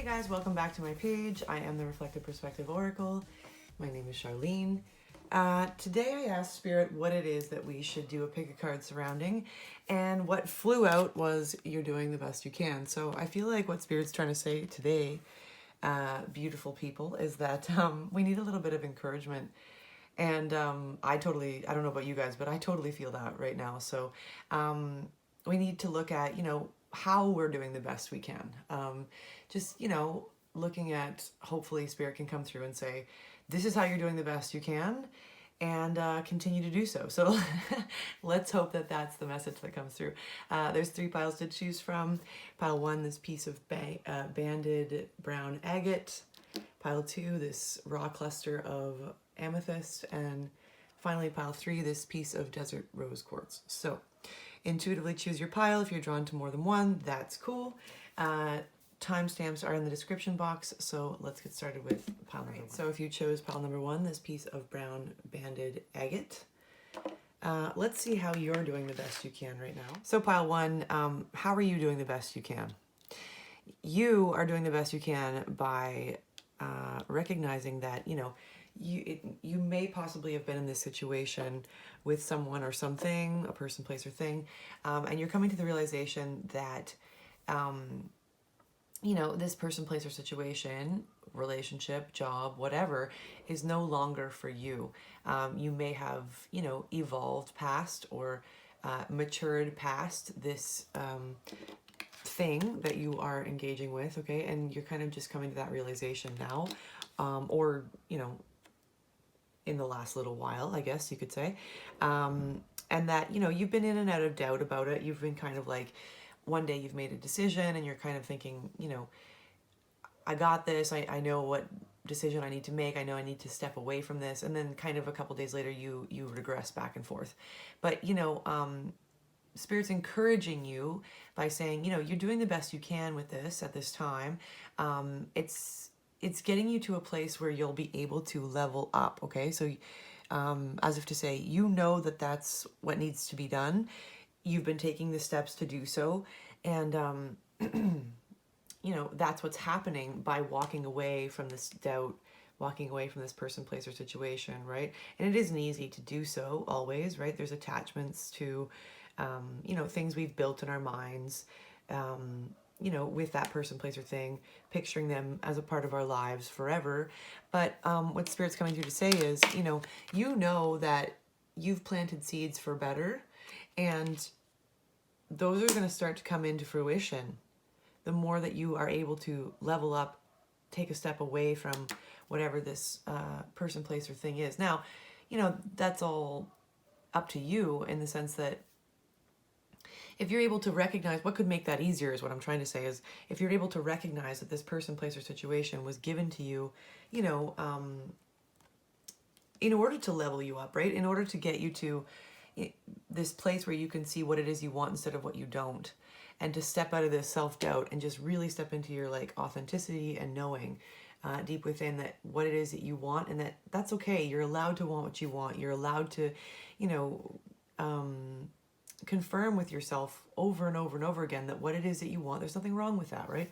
guys, welcome back to my page. I am the Reflective Perspective Oracle. My name is Charlene. Today I asked Spirit what it is that we should do a pick a card surrounding, and what flew out was you're doing the best you can. So I feel like what Spirit's trying to say today, beautiful people, is that we need a little bit of encouragement. And I don't know about you guys, but I totally feel that right now. So we need to look at, how we're doing the best we can. Just, looking at, hopefully Spirit can come through and say, this is how you're doing the best you can, and continue to do so. So let's hope that that's the message that comes through. There's 3 piles to choose from. Pile 1, this piece of banded brown agate. Pile 2, this raw cluster of amethyst. And finally, pile 3, this piece of desert rose quartz. So intuitively choose your pile. If you're drawn to more than one, that's cool. Timestamps are in the description box, so let's get started with pile number 1. So if you chose pile number 1, this piece of brown banded agate, let's see how you're doing the best you can right now. So pile 1, how are you doing the best you can? You are doing the best you can by recognizing that, you may possibly have been in this situation with someone or something, a person, place, or thing, and you're coming to the realization that this person, place, or situation, relationship, job, whatever, is no longer for you. You may have, evolved past or matured past this thing that you are engaging with, okay? And you're kind of just coming to that realization now, or, in the last little while, I guess you could say. And that, you've been in and out of doubt about it. You've been kind of like, one day you've made a decision and you're kind of thinking, I got this, I know what decision I need to make, I know I need to step away from this, and then kind of a couple days later you regress back and forth. But Spirit's encouraging you by saying, you're doing the best you can with this at this time. It's getting you to a place where you'll be able to level up, okay? So as if to say, that that's what needs to be done. You've been taking the steps to do so, and that's what's happening by walking away from this doubt, walking away from this person, place, or situation, right? And it isn't easy to do so always, right? There's attachments to, things we've built in our minds, with that person, place, or thing, picturing them as a part of our lives forever. But what Spirit's coming through to say is, that you've planted seeds for better, and those are going to start to come into fruition the more that you are able to level up, take a step away from whatever this person, place, or thing is. Now, that's all up to you, in the sense that if you're able to recognize, what could make that easier is what I'm trying to say, is if you're able to recognize that this person, place, or situation was given to you, in order to level you up, right? In order to get you to this place where you can see what it is you want instead of what you don't, and to step out of this self-doubt and just really step into your authenticity and knowing deep within that what it is that you want, and that's okay. You're allowed to want what you want. You're allowed to, confirm with yourself over and over and over again that what it is that you want, there's nothing wrong with that, right?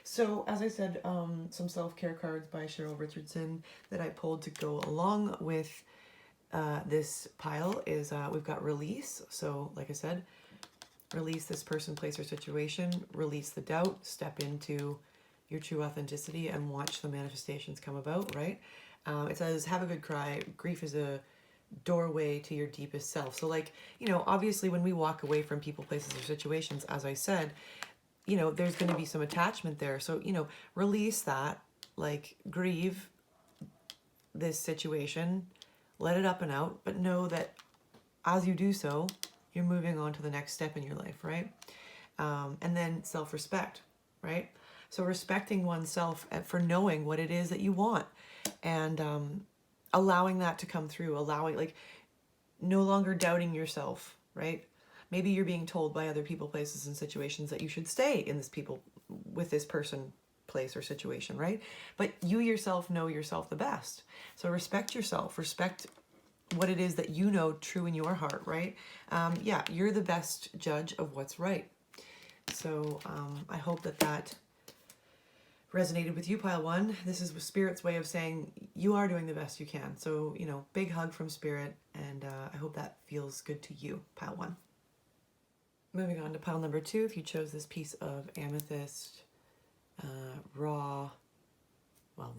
So as I said, some self-care cards by Cheryl Richardson that I pulled to go along with this pile is we've got release. So like I said, release this person, place, or situation, release the doubt, step into your true authenticity, and watch the manifestations come about, right? It says, have a good cry. Grief is a doorway to your deepest self. So obviously when we walk away from people, places, or situations, as I said, there's going to be some attachment there. So, release that, grieve this situation, let it up and out, but know that as you do so, you're moving on to the next step in your life, right? And then self-respect, right? So respecting oneself for knowing what it is that you want, and allowing that to come through, no longer doubting yourself, right? Maybe you're being told by other people, places, and situations that you should stay in with this person, place, or situation, right? But you yourself know yourself the best. So respect yourself, respect what it is that true in your heart, right? You're the best judge of what's right. So I hope that resonated with you, pile one, this is Spirit's way of saying you are doing the best you can. So, you know, big hug from Spirit, and I hope that feels good to you, pile one. Moving on to pile number two, if you chose this piece of amethyst, raw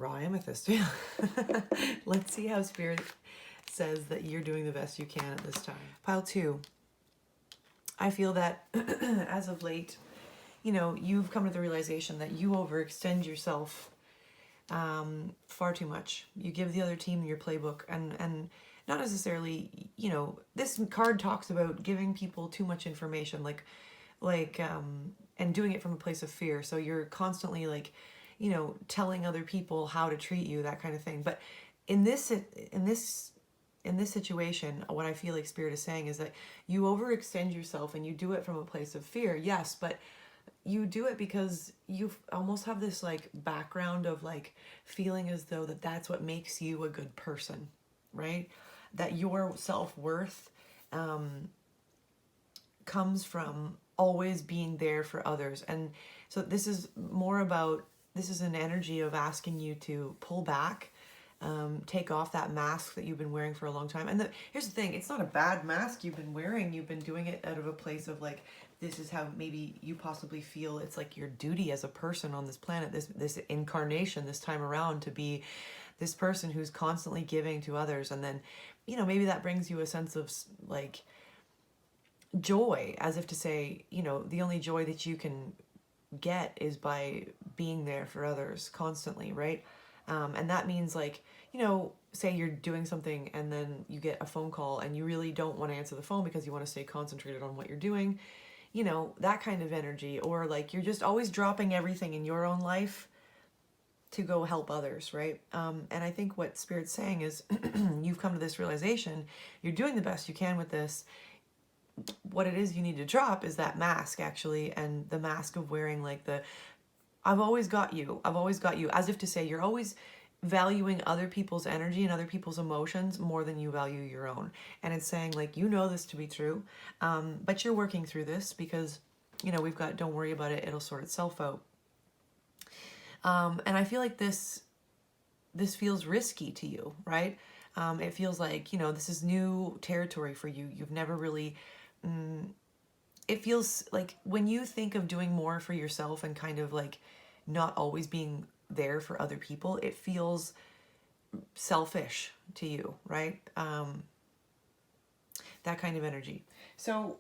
amethyst. Let's see how Spirit says that you're doing the best you can at this time. Pile two, I feel that as of late, you know, you've come to the realization that you overextend yourself far too much. You give the other team your playbook, and not necessarily, you know, this card talks about giving people too much information, and doing it from a place of fear. So you're constantly like, you know, telling other people how to treat you, that kind of thing. But in this situation, what I feel like Spirit is saying is that you overextend yourself and you do it from a place of fear. Yes, but you do it because you almost have this like background of like feeling as though that's what makes you a good person, right? That your self-worth comes from always being there for others. And so this is an energy of asking you to pull back, take off that mask that you've been wearing for a long time. And here's the thing, it's not a bad mask you've been wearing. You've been doing it out of a place of like, this is how maybe you possibly feel it's like your duty as a person on this planet, this incarnation, this time around, to be this person who's constantly giving to others. And then, you know, maybe that brings you a sense of like joy, as if to say, you know, the only joy that you can get is by being there for others constantly, right? And that means like, you know, say you're doing something and then you get a phone call and you really don't want to answer the phone because you want to stay concentrated on what you're doing, you know, that kind of energy. Or like you're just always dropping everything in your own life to go help others, right? And I think what Spirit's saying is you've come to this realization, you're doing the best you can with this. What it is you need to drop is that mask, actually, and the mask of wearing like I've always got you, as if to say you're always valuing other people's energy and other people's emotions more than you value your own. And it's saying like, you know this to be true, but you're working through this because, you know, we've got, don't worry about it, it'll sort itself out. And I feel like this feels risky to you, right? It feels like, you know, this is new territory for you. You've never really, it feels like when you think of doing more for yourself and kind of like not always being there for other people, it feels selfish to you, right? That kind of energy. So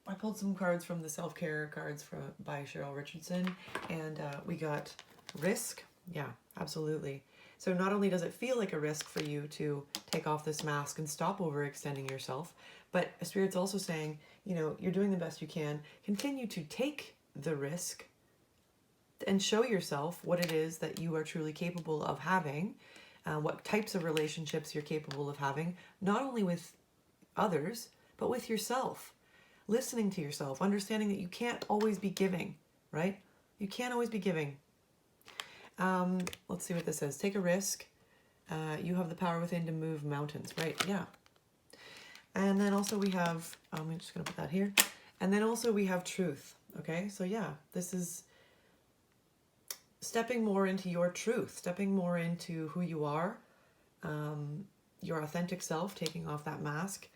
I pulled some cards from the self-care cards by Cheryl Richardson, and we got risk. Yeah, absolutely. So not only does it feel like a risk for you to take off this mask and stop overextending yourself, but Spirit's also saying, you know, you're doing the best you can. Continue to take the risk and show yourself what it is that you are truly capable of having, what types of relationships you're capable of having, not only with others, but with yourself. Listening to yourself, understanding that you can't always be giving, right? You can't always be giving. Let's see what this says. Take a risk. You have the power within to move mountains, right? Yeah. And then also we have, I'm just going to put that here. And then also we have truth. Okay. So yeah, this is stepping more into your truth, stepping more into who you are, your authentic self, taking off that mask,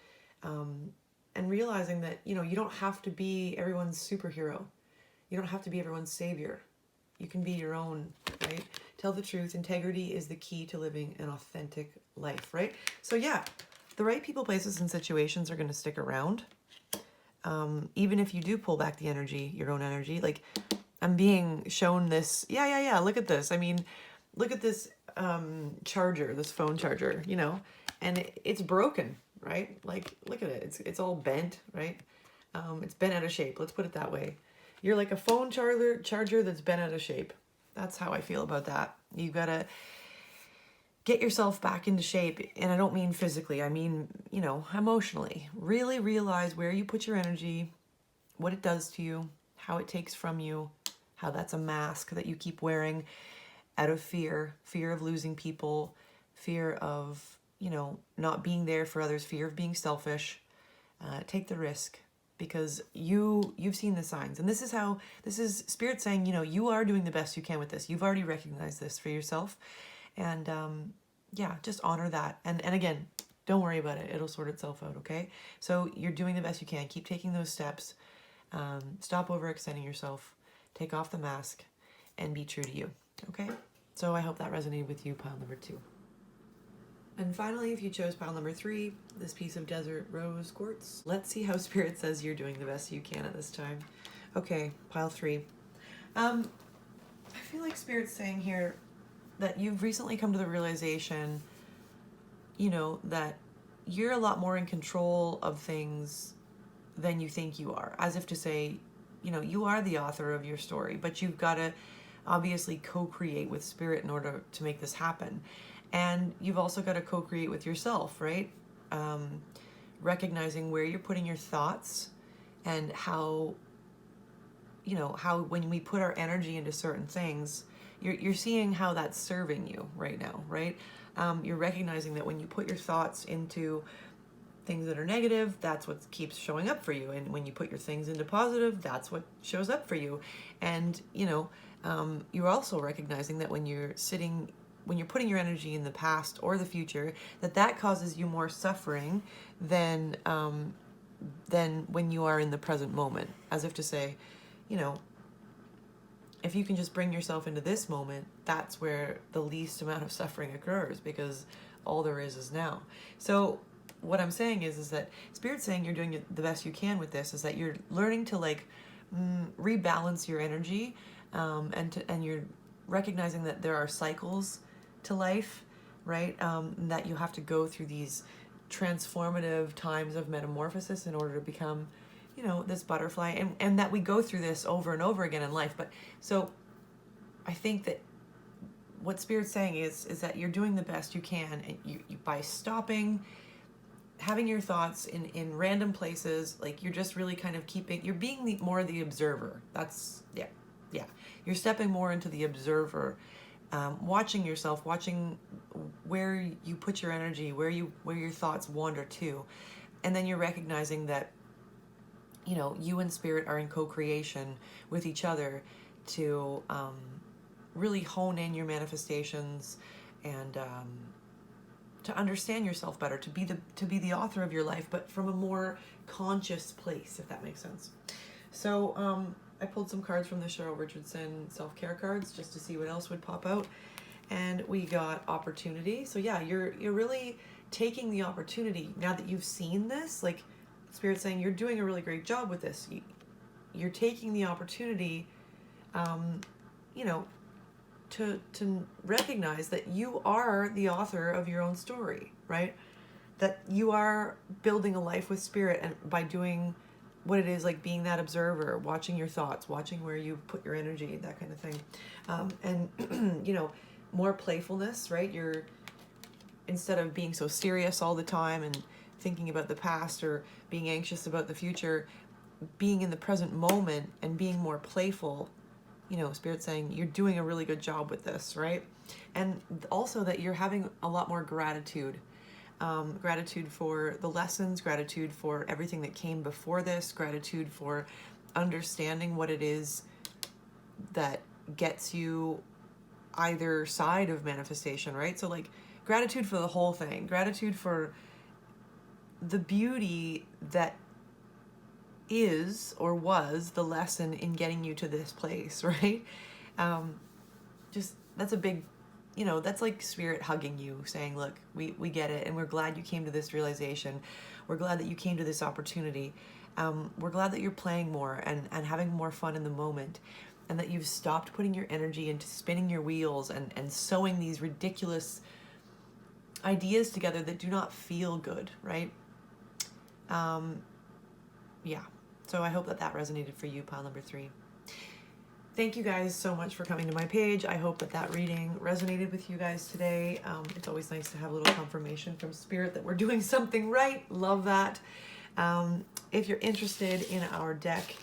and realizing that, you know, you don't have to be everyone's superhero. You don't have to be everyone's savior. You can be your own, right? Tell the truth. Integrity is the key to living an authentic life, right? So yeah, the right people, places, and situations are going to stick around. Even if you do pull back the energy, your own energy, like I'm being shown this. Yeah. Look at this. I mean, look at this charger, this phone charger, you know, and it's broken, right? Like, look at it. It's all bent, right? It's bent out of shape. Let's put it that way. You're like a phone charger that's bent out of shape. That's how I feel about that. You gotta get yourself back into shape. And I don't mean physically. I mean, you know, emotionally. Really realize where you put your energy, what it does to you, how it takes from you, how that's a mask that you keep wearing out of fear of losing people, fear of, you know, not being there for others, fear of being selfish. Take the risk. because you've seen the signs. And this is Spirit saying, you are doing the best you can with this. You've already recognized this for yourself. And yeah, just honor that. And again, don't worry about it. It'll sort itself out, okay? So you're doing the best you can. Keep taking those steps. Stop overextending yourself. Take off the mask and be true to you, okay? So I hope that resonated with you, pile number 2. And finally, if you chose pile number 3, this piece of desert rose quartz, let's see how Spirit says you're doing the best you can at this time. Okay, pile 3. I feel like Spirit's saying here that you've recently come to the realization, that you're a lot more in control of things than you think you are. As if to say, you are the author of your story, but you've got to obviously co-create with Spirit in order to make this happen. And you've also got to co-create with yourself, right? Recognizing where you're putting your thoughts and how when we put our energy into certain things, you're seeing how that's serving you right now, right? You're recognizing that when you put your thoughts into things that are negative, that's what keeps showing up for you. And when you put your things into positive, that's what shows up for you. And, you're also recognizing that when you're putting your energy in the past or the future, that causes you more suffering than when you are in the present moment. As if to say, if you can just bring yourself into this moment, that's where the least amount of suffering occurs, because all there is now. So what I'm saying is that Spirit's saying you're doing the best you can with this, is that you're learning to rebalance your energy, and you're recognizing that there are cycles to life, right? That you have to go through these transformative times of metamorphosis in order to become, this butterfly, and that we go through this over and over again in life. But so I think that what Spirit's saying is that you're doing the best you can, and you by stopping having your thoughts in random places, you're just really kind of you're being more the observer. That's, yeah. You're stepping more into the observer, watching yourself, watching where you put your energy, where your thoughts wander to. And then you're recognizing that, you and Spirit are in co-creation with each other to really hone in your manifestations and to understand yourself better, to be the author of your life, but from a more conscious place, if that makes sense. So I pulled some cards from the Cheryl Richardson self-care cards just to see what else would pop out, and we got opportunity. So yeah, you're really taking the opportunity now that you've seen this. Spirit's saying you're doing a really great job with this. You're taking the opportunity, to recognize that you are the author of your own story, right? That you are building a life with Spirit, and by doing what it is, being that observer, watching your thoughts, watching where you put your energy, that kind of thing. And, more playfulness, right? Instead of being so serious all the time and thinking about the past or being anxious about the future, being in the present moment and being more playful. Spirit's saying you're doing a really good job with this, right? And also that you're having a lot more gratitude. Gratitude for the lessons, gratitude for everything that came before this, gratitude for understanding what it is that gets you either side of manifestation, right? So gratitude for the whole thing, gratitude for the beauty that is or was the lesson in getting you to this place, right? Just that's a big, that's Spirit hugging you, saying, look, we get it, and we're glad you came to this realization. We're glad that you came to this opportunity. We're glad that you're playing more and having more fun in the moment, and that you've stopped putting your energy into spinning your wheels and sewing these ridiculous ideas together that do not feel good, right? Yeah. So I hope that resonated for you, pile number 3. Thank you guys so much for coming to my page. I hope that reading resonated with you guys today. It's always nice to have a little confirmation from Spirit that we're doing something right. Love that. If you're interested in our deck,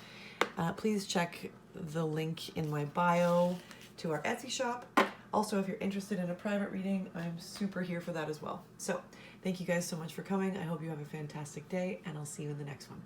please check the link in my bio to our Etsy shop. Also, if you're interested in a private reading, I'm super here for that as well. So thank you guys so much for coming. I hope you have a fantastic day, and I'll see you in the next one.